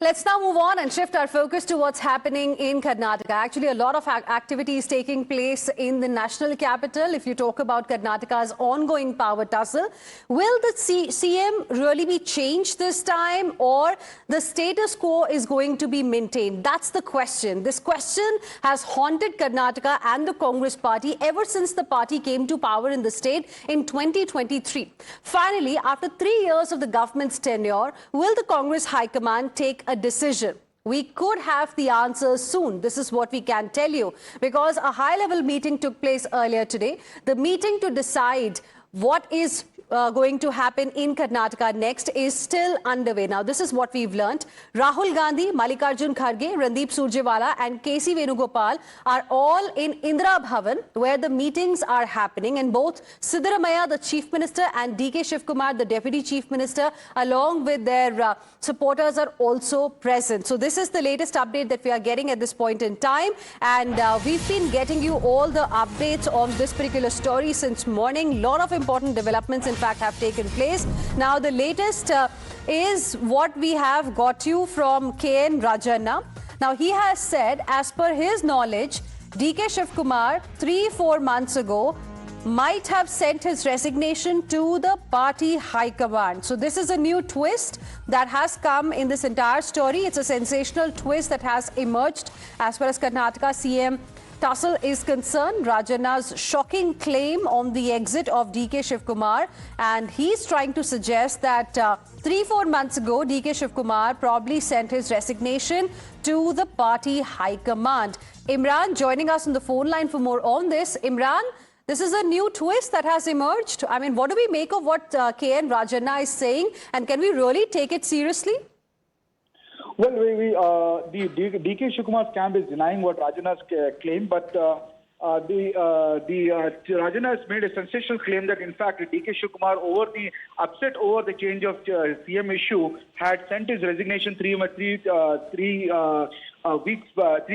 Let's now move on and shift our focus to what's happening in Karnataka. Actually, a lot of activity is taking place in the national capital. If you talk about Karnataka's ongoing power tussle, will the CM really be changed this time, or the status quo is going to be maintained? That's the question. This question has haunted Karnataka and the Congress party ever since the party came to power in the state in 2023. Finally, after 3 years of the government's tenure, will the Congress High Command take a decision? We could have the answers soon. This is what we can tell you, because a high-level meeting took place earlier today. The meeting to decide what is going to happen in Karnataka next is still underway. Now, this is what we've learned. Rahul Gandhi, Mallikarjun Kharge, Randeep Surjewala and KC Venugopal are all in Indira Bhavan, where the meetings are happening, and both Siddaramaiah, the Chief Minister, and DK Shivkumar, the Deputy Chief Minister, along with their supporters, are also present. So this is the latest update that we are getting at this point in time, and we've been getting you all the updates on this particular story since morning. A lot of important developments in fact have taken place. Now the latest is what we have got you from KN Rajanna. Now he has said, as per his knowledge, DK Shivkumar 3-4 months ago might have sent his resignation to the party high command. So this is a new twist that has come in this entire story. It's a sensational twist that has emerged as far as Karnataka CM tussle is concerned. Rajanna's shocking claim on the exit of DK Shivkumar, and he's trying to suggest that 3-4 months ago DK Shivkumar probably sent his resignation to the party high command. Imran joining us on the phone line for more on this. Imran, this is a new twist that has emerged. I mean, what do we make of what KN Rajanna is saying, and can we really take it seriously? Well, the DK Shivkumar's camp is denying what Rajanna's claim, but Rajanna has made a sensational claim that in fact DK Shivkumar, over the upset over the change of CM issue, had sent his resignation 3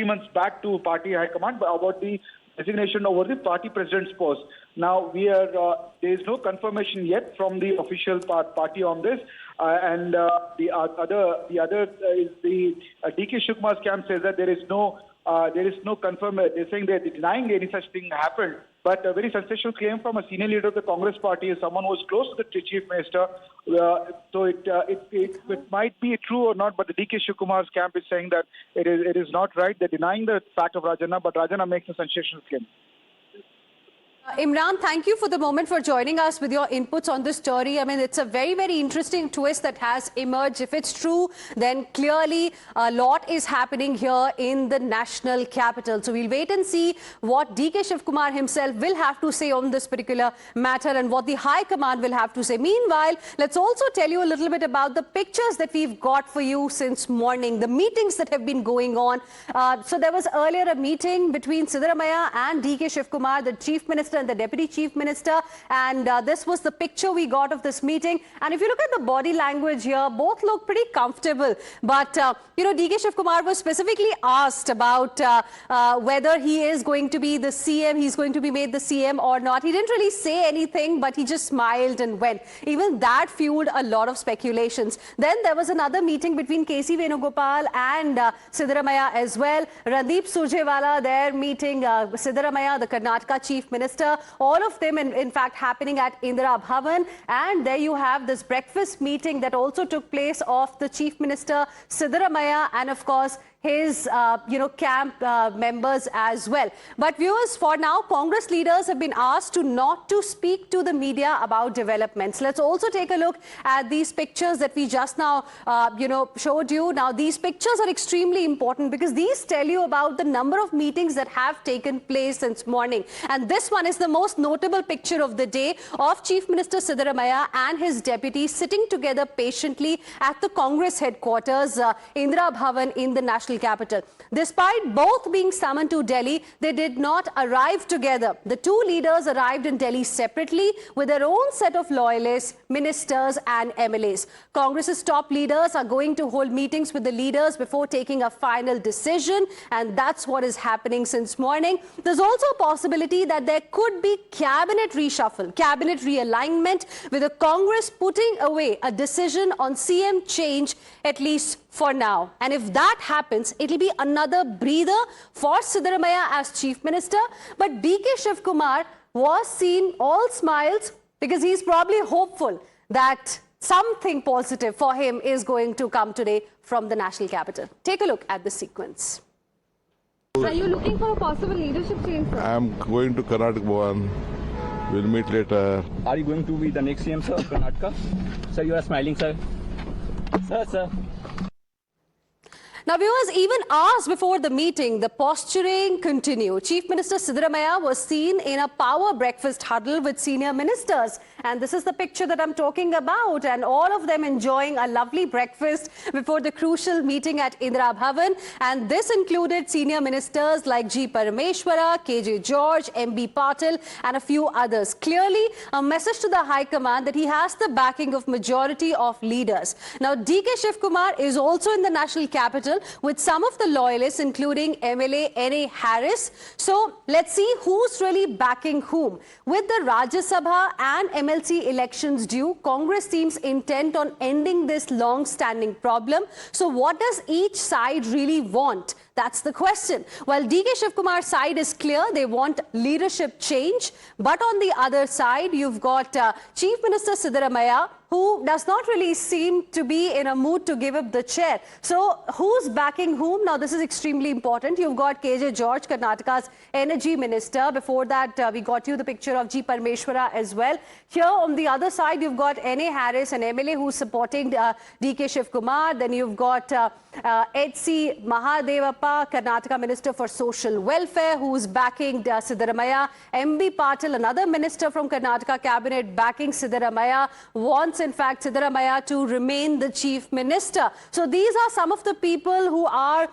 months back to party high command about the resignation over the party president's post. Now there is no confirmation yet from the official party on this, and the other is the DK Shivkumar's camp says that there is no confirmation. They're saying they're denying any such thing happened. But a very sensational claim from a senior leader of the Congress party is someone who is close to the Chief Minister. So it might be true or not, but the DK Shivkumar's camp is saying that it is not right. They're denying the fact of Rajanna, but Rajanna makes a sensational claim. Imran, thank you for the moment for joining us with your inputs on this story. I mean, it's a very, very interesting twist that has emerged. If it's true, then clearly a lot is happening here in the national capital. So we'll wait and see what DK Shivkumar himself will have to say on this particular matter and what the High Command will have to say. Meanwhile, let's also tell you a little bit about the pictures that we've got for you since morning, the meetings that have been going on. So there was earlier a meeting between Siddaramaiah and DK Shivkumar, the Chief Minister and the Deputy Chief Minister, and this was the picture we got of this meeting. And if you look at the body language here, both look pretty comfortable. But you know, DK Shivkumar was specifically asked about whether he is going to be the CM, he's going to be made the CM or not. He didn't really say anything, but he just smiled and went. Even that fueled a lot of speculations. Then there was another meeting between KC Venugopal and Siddaramaiah as well. Randeep Surjewala there meeting Siddaramaiah, the Karnataka Chief Minister. All of them in fact happening at Indira Bhavan, and there you have this breakfast meeting that also took place of the Chief Minister Siddaramaiah and of course his camp members as well. But viewers, for now Congress leaders have been asked not to speak to the media about developments. Let's also take a look at these pictures that we just now showed you. Now these pictures are extremely important because these tell you about the number of meetings that have taken place since morning, and this one is the most notable picture of the day of Chief Minister Siddaramaiah and his deputy sitting together patiently at the Congress headquarters, Indira Bhavan in the national capital. Despite both being summoned to Delhi, they did not arrive together. The two leaders arrived in Delhi separately with their own set of loyalists, ministers and MLAs. Congress's top leaders are going to hold meetings with the leaders before taking a final decision, and that's what is happening since morning. There's also a possibility that there could be cabinet reshuffle, cabinet realignment, with the Congress putting away a decision on CM change at least for now. And if that happens, it'll be another breather for Siddaramaiah as Chief Minister. But DK Shivkumar was seen all smiles because he's probably hopeful that something positive for him is going to come today from the national capital. Take a look at the sequence. Are you looking for a possible leadership change, sir? I'm going to Karnataka Bhavan. We'll meet later. Are you going to be the next CM, sir, of Karnataka? Sir, you are smiling, sir. Sir. Now, viewers, even hours before the meeting, the posturing continued. Chief Minister Siddaramaiah was seen in a power breakfast huddle with senior ministers. And this is the picture that I'm talking about. And all of them enjoying a lovely breakfast before the crucial meeting at Indira Bhavan. And this included senior ministers like G. Parameshwara, KJ George, MB Patil, and a few others. Clearly, a message to the High Command that he has the backing of majority of leaders. Now, DK Shivkumar is also in the national capital with some of the loyalists, including MLA N.A. Harris. So let's see who's really backing whom. With the Rajya Sabha and MLC elections due, Congress seems intent on ending this long-standing problem. So what does each side really want? That's the question. While DK Shivkumar's side is clear, they want leadership change. But on the other side, you've got Chief Minister Siddaramaiah, who does not really seem to be in a mood to give up the chair. So who's backing whom? Now, this is extremely important. You've got KJ George, Karnataka's Energy Minister. Before that, we got you the picture of G. Parameshwara as well. Here on the other side, you've got N.A. Harris, an MLA who's supporting DK Shivkumar. Then you've got H.C. Mahadevappa, Karnataka Minister for Social Welfare, who's backing Siddaramaiah. MB Patil, another minister from Karnataka Cabinet, backing Siddaramaiah, wants in fact Siddaramaiah to remain the Chief Minister. So these are some of the people who are,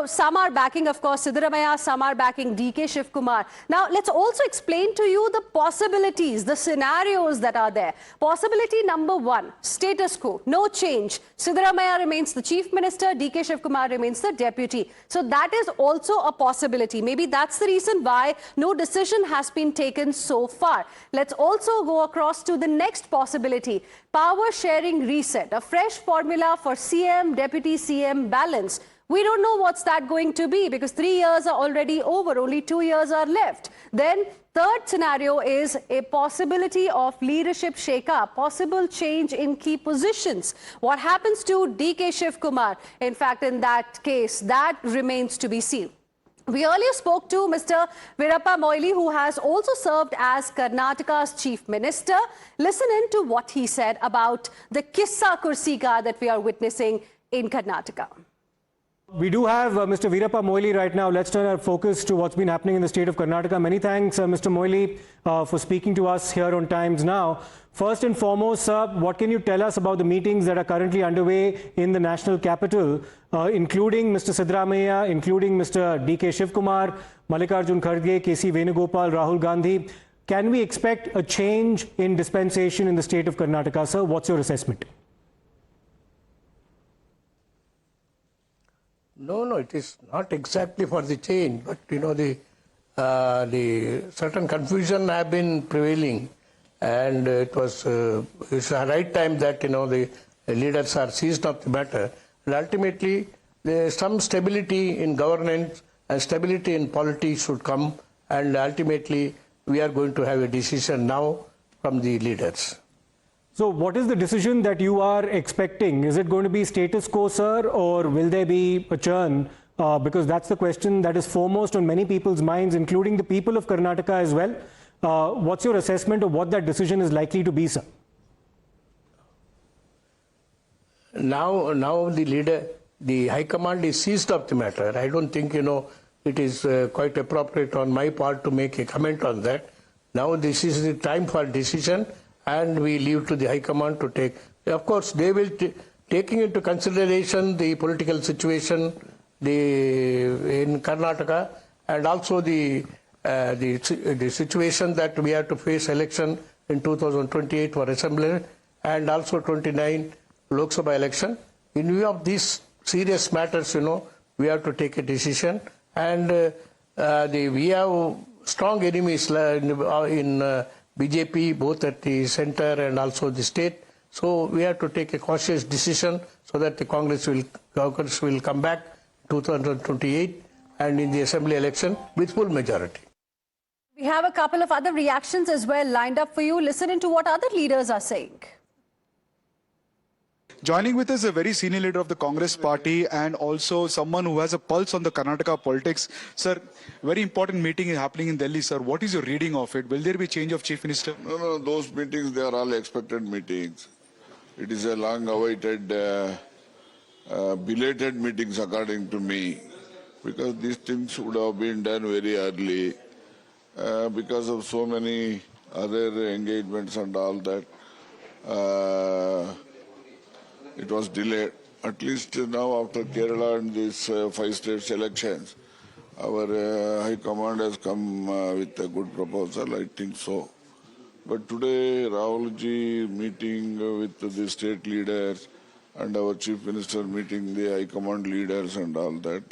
some are backing, of course, Siddaramaiah, some are backing DK Shivkumar. Now, let's also explain to you the possibilities, the scenarios that are there. Possibility number one, status quo, no change. Siddaramaiah remains the Chief Minister, DK Shivkumar remains the Deputy. So that is also a possibility. Maybe that's the reason why no decision has been taken so far. Let's also go across to the next possibility. Power sharing reset, a fresh formula for CM, Deputy CM balance. We don't know what's that going to be because 3 years are already over, only 2 years are left. Then third scenario is a possibility of leadership shake-up, possible change in key positions. What happens to DK Shivkumar? In fact, in that case, that remains to be seen. We earlier spoke to Mr. Veerappa Moily, who has also served as Karnataka's Chief Minister. Listen in to what he said about the Kissa Kursi ka that we are witnessing in Karnataka. We do have Mr. Veerappa Moily right now. Let's turn our focus to what's been happening in the state of Karnataka. Many thanks, Mr. Moily, for speaking to us here on Times Now. First and foremost, sir, what can you tell us about the meetings that are currently underway in the national capital, including Mr. Siddaramaiah, including Mr. DK Shivkumar, Mallikarjun Kharge, KC Venugopal, Rahul Gandhi? Can we expect a change in dispensation in the state of Karnataka, sir? What's your assessment? No, it is not exactly for the change, but the certain confusion have been prevailing, and it's a right time that the leaders are seized of the matter, and ultimately some stability in governance and stability in politics should come, and ultimately we are going to have a decision now from the leaders. So what is the decision that you are expecting? Is it going to be status quo, sir, or will there be a churn? Because that's the question that is foremost on many people's minds, including the people of Karnataka as well. What's your assessment of what that decision is likely to be, sir? Now the High Command is seized of the matter. I don't think, it is quite appropriate on my part to make a comment on that. Now this is the time for decision, and we leave to the High Command to take. Of course, they will taking into consideration the political situation in Karnataka, and also the situation that we have to face election in 2028 for Assembly, and also 29 Lok Sabha election. In view of these serious matters, we have to take a decision, and we have strong enemies in BJP, both at the center and also the state. So we have to take a cautious decision so that the Congress will come back 2028 and in the assembly election with full majority. We have a couple of other reactions as well lined up for you. Listen into what other leaders are saying. Joining with us a very senior leader of the Congress party and also someone who has a pulse on the Karnataka politics. Sir, very important meeting is happening in Delhi, sir. What is your reading of it? Will there be change of Chief Minister? No, those meetings, they are all expected meetings. It is a long-awaited, belated meetings according to me, because these things would have been done very early because of so many other engagements and all that. It was delayed. At least now after Kerala and these 5 states elections, our High Command has come with a good proposal, I think so. But today, Rahulji meeting with the state leaders and our Chief Minister meeting the High Command leaders and all that.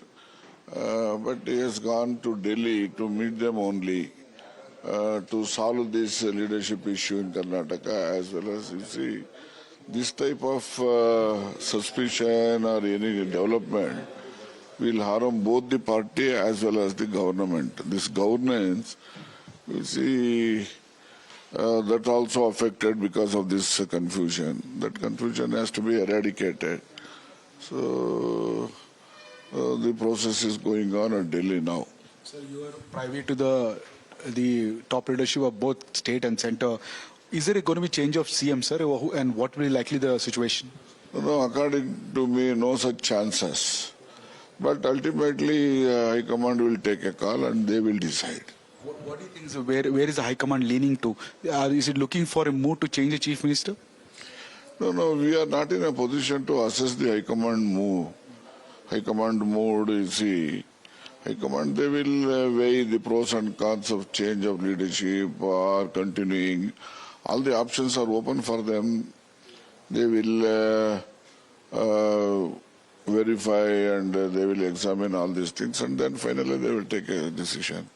But he has gone to Delhi to meet them only to solve this leadership issue in Karnataka, as well as, you see, this type of suspicion or any development will harm both the party as well as the government. This governance, you see, that also affected because of this confusion. That confusion has to be eradicated. So the process is going on at Delhi now. Sir, you are privy to the top leadership of both state and centre. Is there going to be change of CM, sir, and what will be likely the situation? No, according to me, no such chances. But ultimately, High Command will take a call and they will decide. What do you think, sir? Where is the High Command leaning to? Is it looking for a move to change the Chief Minister? No, we are not in a position to assess the High Command move. High Command mood, you see, High Command, they will weigh the pros and cons of change of leadership or continuing. All the options are open for them. They will verify and they will examine all these things, and then finally they will take a decision.